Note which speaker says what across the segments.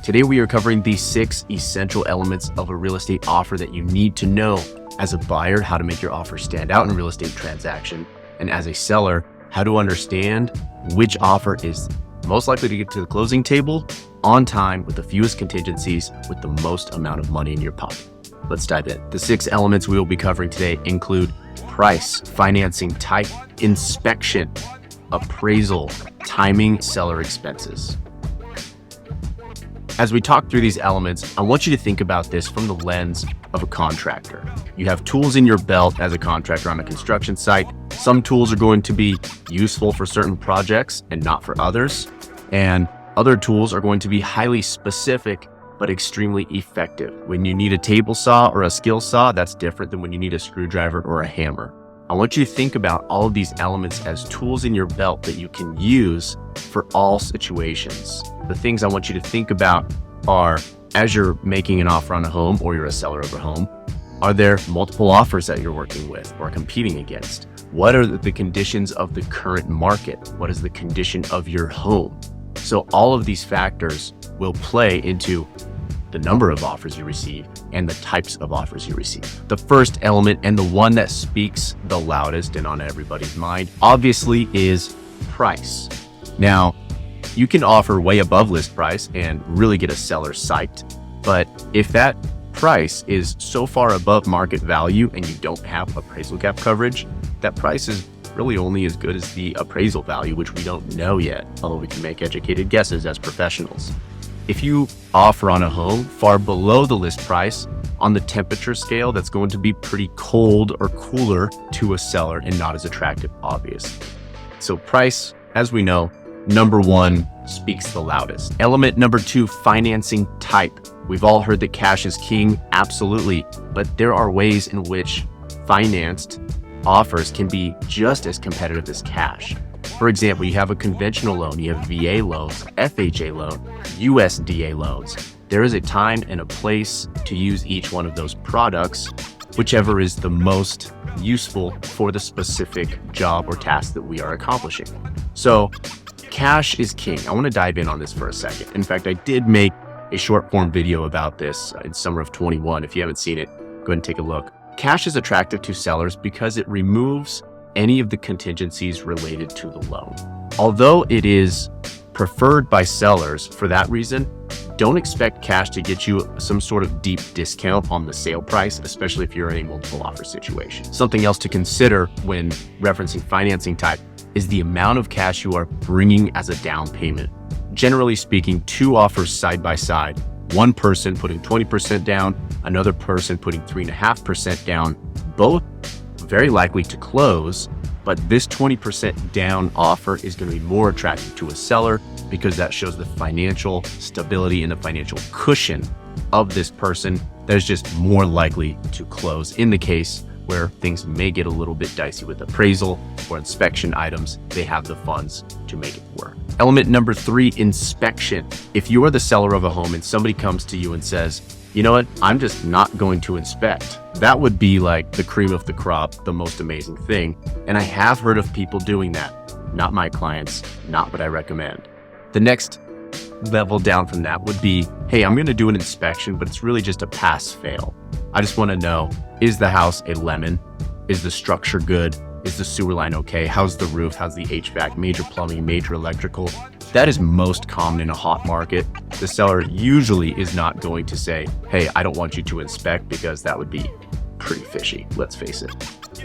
Speaker 1: Today we are covering the 6 essential elements of a real estate offer that you need to know as a buyer, how to make your offer stand out in a real estate transaction, and as a seller, how to understand which offer is most likely to get to the closing table on time with the fewest contingencies with the most amount of money in your pocket. Let's dive in. The 6 elements we will be covering today include price, financing type, inspection, appraisal, timing, seller expenses. As we talk through these elements, I want you to think about this from the lens of a contractor. You have tools in your belt as a contractor on a construction site. Some tools are going to be useful for certain projects and not for others. And other tools are going to be highly specific, but extremely effective. When you need a table saw or a skill saw, that's different than when you need a screwdriver or a hammer. I want you to think about all of these elements as tools in your belt that you can use for all situations. The things I want you to think about are, as you're making an offer on a home or you're a seller of a home, are there multiple offers that you're working with or competing against? What are the conditions of the current market? What is the condition of your home? So all of these factors will play into the number of offers you receive and the types of offers you receive. The first element, and the one that speaks the loudest and on everybody's mind, obviously is price. Now, you can offer way above list price and really get a seller psyched, but if that price is so far above market value and you don't have appraisal gap coverage, that price is really only as good as the appraisal value, which we don't know yet, although we can make educated guesses as professionals. If you offer on a home far below the list price on the temperature scale, that's going to be pretty cold or cooler to a seller and not as attractive, obviously. So price, as we know, number 1 speaks the loudest. Element number 2, financing type. We've all heard that cash is king, absolutely, but there are ways in which financed offers can be just as competitive as cash. For example, you have a conventional loan, you have VA loans, FHA loan, USDA loans. There is a time and a place to use each one of those products, whichever is the most useful for the specific job or task that we are accomplishing. So cash is king. I want to dive in on this for a second. In fact, I did make a short form video about this in summer of 21. If you haven't seen it, go ahead and take a look. Cash is attractive to sellers because it removes any of the contingencies related to the loan. Although it is preferred by sellers for that reason, don't expect cash to get you some sort of deep discount on the sale price, especially if you're in a multiple offer situation. Something else to consider when referencing financing type is the amount of cash you are bringing as a down payment. Generally speaking, 2 offers side by side, one person putting 20% down, another person putting 3.5% down, both very likely to close, but this 20% down offer is going to be more attractive to a seller because that shows the financial stability and the financial cushion of this person that is just more likely to close in the case where things may get a little bit dicey with appraisal or inspection items. They have the funds to make it work. Element number 3, inspection. If you are the seller of a home and somebody comes to you and says, you know what, I'm just not going to inspect. That would be like the cream of the crop, the most amazing thing. And I have heard of people doing that. Not my clients, not what I recommend. The next level down from that would be, hey, I'm going to do an inspection, but it's really just a pass-fail. I just want to know, is the house a lemon? Is the structure good? Is the sewer line okay? How's the roof? How's the HVAC? Major plumbing, major electrical? That is most common in a hot market. The seller usually is not going to say, hey, I don't want you to inspect, because that would be pretty fishy, let's face it.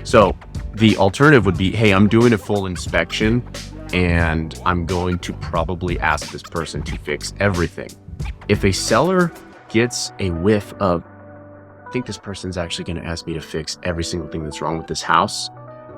Speaker 1: So the alternative would be, hey, I'm doing a full inspection and I'm going to probably ask this person to fix everything. If a seller gets a whiff of, I think this person's actually going to ask me to fix every single thing that's wrong with this house,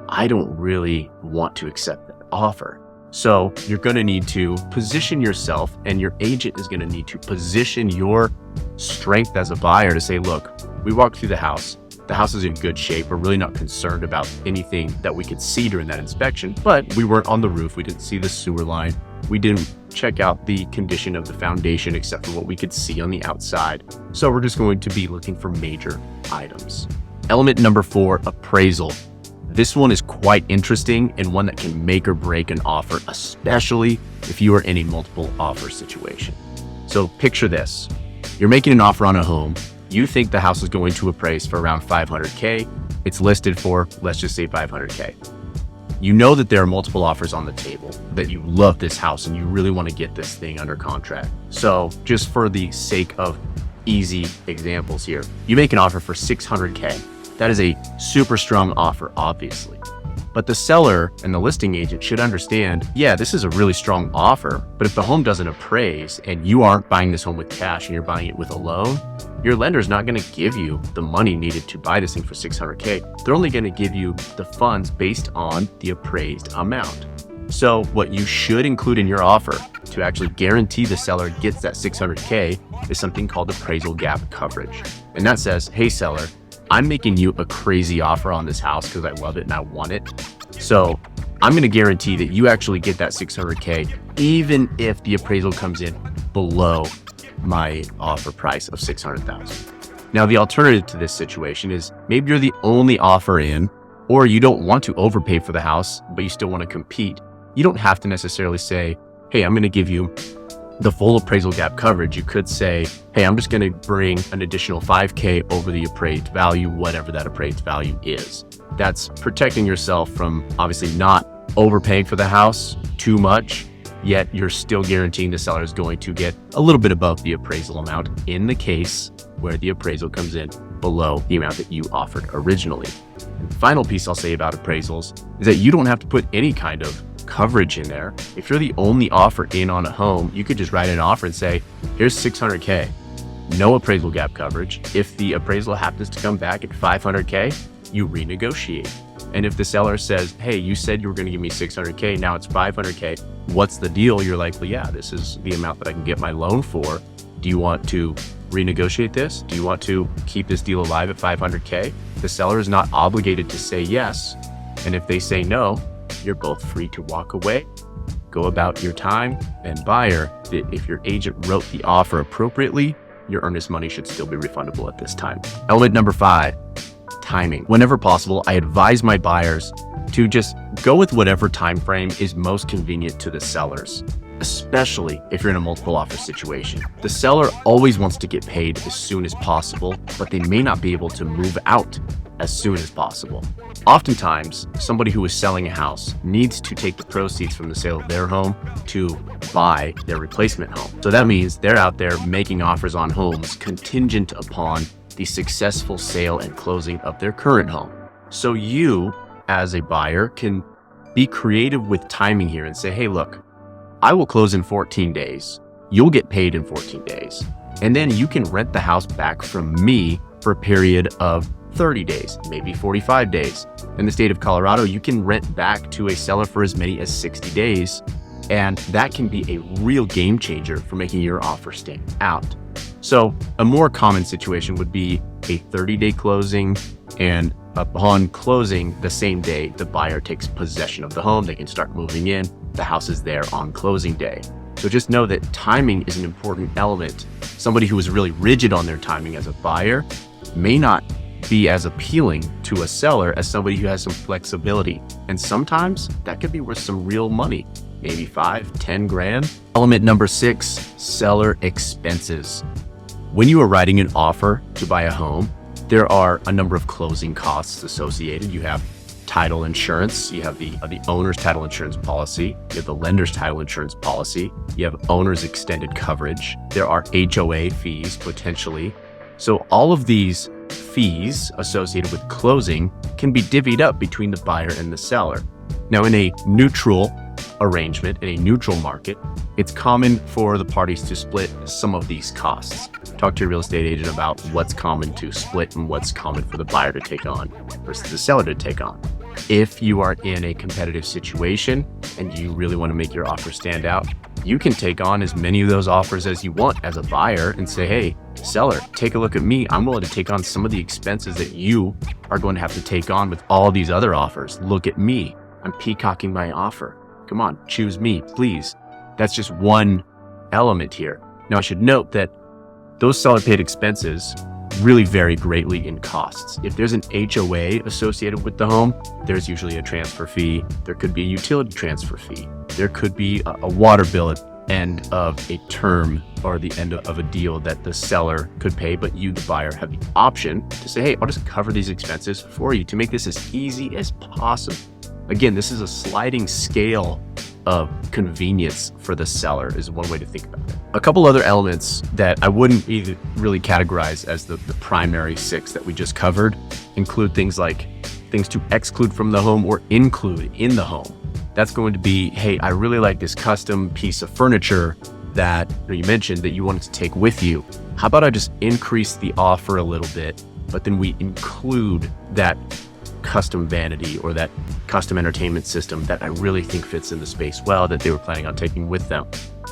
Speaker 1: I don't really want to accept that offer. So you're going to need to position yourself, and your agent is going to need to position your strength as a buyer to say, look, we walked through the house. The house is in good shape. We're really not concerned about anything that we could see during that inspection, but we weren't on the roof. We didn't see the sewer line. We didn't check out the condition of the foundation except for what we could see on the outside. So we're just going to be looking for major items. Element number 4, appraisal. This one is quite interesting and one that can make or break an offer, especially if you are in a multiple offer situation. So picture this. You're making an offer on a home. You think the house is going to appraise for around 500K. It's listed for, let's just say 500K. You know that there are multiple offers on the table, that you love this house and you really want to get this thing under contract. So just for the sake of easy examples here, you make an offer for 600K. That is a super strong offer, obviously. But the seller and the listing agent should understand, yeah, this is a really strong offer, but if the home doesn't appraise and you aren't buying this home with cash and you're buying it with a loan, your lender's not going to give you the money needed to buy this thing for 600K. They're only going to give you the funds based on the appraised amount. So what you should include in your offer to actually guarantee the seller gets that 600K is something called appraisal gap coverage. And that says, hey seller, I'm making you a crazy offer on this house because I love it and I want it. So I'm going to guarantee that you actually get that 600K, even if the appraisal comes in below my offer price of 600,000. Now, the alternative to this situation is maybe you're the only offer in, or you don't want to overpay for the house, but you still want to compete. You don't have to necessarily say, hey, I'm going to give you the full appraisal gap coverage. You could say, hey, I'm just going to bring an additional 5K over the appraised value, whatever that appraised value is. That's protecting yourself from obviously not overpaying for the house too much, yet you're still guaranteeing the seller is going to get a little bit above the appraisal amount in the case where the appraisal comes in below the amount that you offered originally. And the final piece I'll say about appraisals is that you don't have to put any kind of coverage in there. If you're the only offer in on a home, you could just write an offer and say, here's 600K, no appraisal gap coverage. If the appraisal happens to come back at 500K, you renegotiate. And if the seller says, hey, you said you were going to give me 600K, now it's 500K, what's the deal? You're like, well, yeah, this is the amount that I can get my loan for. Do you want to renegotiate this? Do you want to keep this deal alive at 500K? The seller is not obligated to say yes. And if they say no, you're both free to walk away, go about your time. And buyer, if your agent wrote the offer appropriately, your earnest money should still be refundable at this time. Element number 5, timing. Whenever possible, I advise my buyers to just go with whatever time frame is most convenient to the sellers, especially if you're in a multiple offer situation. The seller always wants to get paid as soon as possible, but they may not be able to move out as soon as possible. Oftentimes, somebody who is selling a house needs to take the proceeds from the sale of their home to buy their replacement home. So that means they're out there making offers on homes contingent upon the successful sale and closing of their current home. So you, as a buyer, can be creative with timing here and say, hey, look, I will close in 14 days. You'll get paid in 14 days. And then you can rent the house back from me for a period of 30 days, maybe 45 days. In the state of Colorado, you can rent back to a seller for as many as 60 days. And that can be a real game changer for making your offer stand out. So a more common situation would be a 30-day closing, and upon closing the same day, the buyer takes possession of the home. They can start moving in. The house is there on closing day. So just know that timing is an important element. Somebody who is really rigid on their timing as a buyer may not be as appealing to a seller as somebody who has some flexibility. And sometimes that could be worth some real money, maybe 5, 10 grand. Element number 6, seller expenses. When you are writing an offer to buy a home, there are a number of closing costs associated. You have title insurance, you have the owner's title insurance policy, you have the lender's title insurance policy, you have owner's extended coverage, there are HOA fees potentially. So all of these fees associated with closing can be divvied up between the buyer and the seller. Now, in a neutral arrangement, in a neutral market, it's common for the parties to split some of these costs. Talk to your real estate agent about what's common to split and what's common for the buyer to take on versus the seller to take on. If you are in a competitive situation and you really want to make your offer stand out, you can take on as many of those offers as you want as a buyer and say, hey, seller, take a look at me. I'm willing to take on some of the expenses that you are going to have to take on with all these other offers. Look at me. I'm peacocking my offer. Come on, choose me, please. That's just one element here. Now, I should note that those seller paid expenses really vary greatly in costs. If there's an HOA associated with the home, there's usually a transfer fee. There could be a utility transfer fee. There could be a water bill end of a term or the end of a deal that the seller could pay, but you, the buyer, have the option to say, hey, I'll just cover these expenses for you to make this as easy as possible. Again, this is a sliding scale of convenience for the seller is one way to think about it. A couple other elements that I wouldn't either really categorize as the primary 6 that we just covered include things like things to exclude from the home or include in the home. That's going to be, hey, I really like this custom piece of furniture that you mentioned that you wanted to take with you. How about I just increase the offer a little bit, but then we include that custom vanity or that custom entertainment system that I really think fits in the space well that they were planning on taking with them.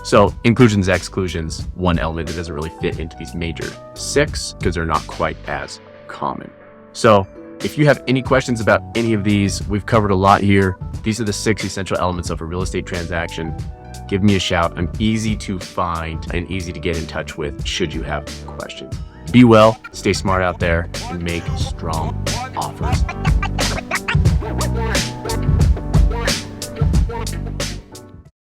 Speaker 1: So inclusions, exclusions, one element that doesn't really fit into these major 6 because they're not quite as common. So if you have any questions about any of these, we've covered a lot here. These are the 6 essential elements of a real estate transaction. Give me a shout. I'm easy to find and easy to get in touch with should you have questions. Be well, stay smart out there, and make strong offers.